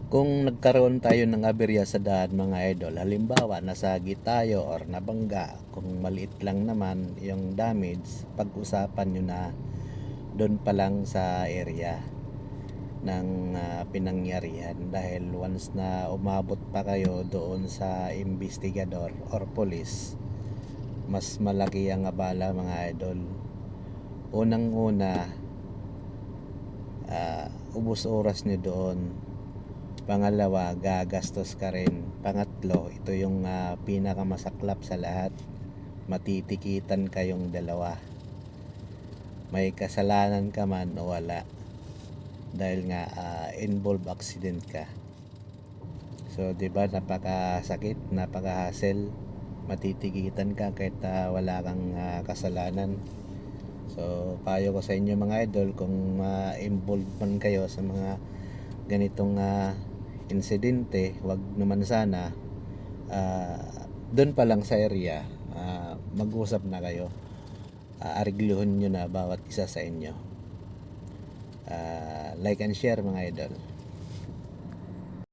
Kung nagkaroon tayo ng aberya sa daan mga idol, halimbawa nasagi tayo or nabangga, kung maliit lang naman yung damage, pag-usapan nyo na doon pa lang sa area ng pinangyarihan, dahil once na umabot pa kayo doon sa investigador or police, mas malaki ang abala mga idol. Unang una, ubos oras nyo doon. Pangalawa, gagastos ka rin. Pangatlo, ito yung pinakamasaklap sa lahat, matitikitan kayong dalawa, may kasalanan ka man o wala, dahil nga involved accident ka. So 'di ba, napakasakit, napaka-hassle, matitikitan ka kahit wala kang kasalanan. So payo ko sa inyo mga idol, kung involved man kayo sa mga ganitong insidente, wag naman sana doon pa lang sa area, mag-usap na kayo, arigluhin nyo na bawat isa sa inyo. Like and share mga idol.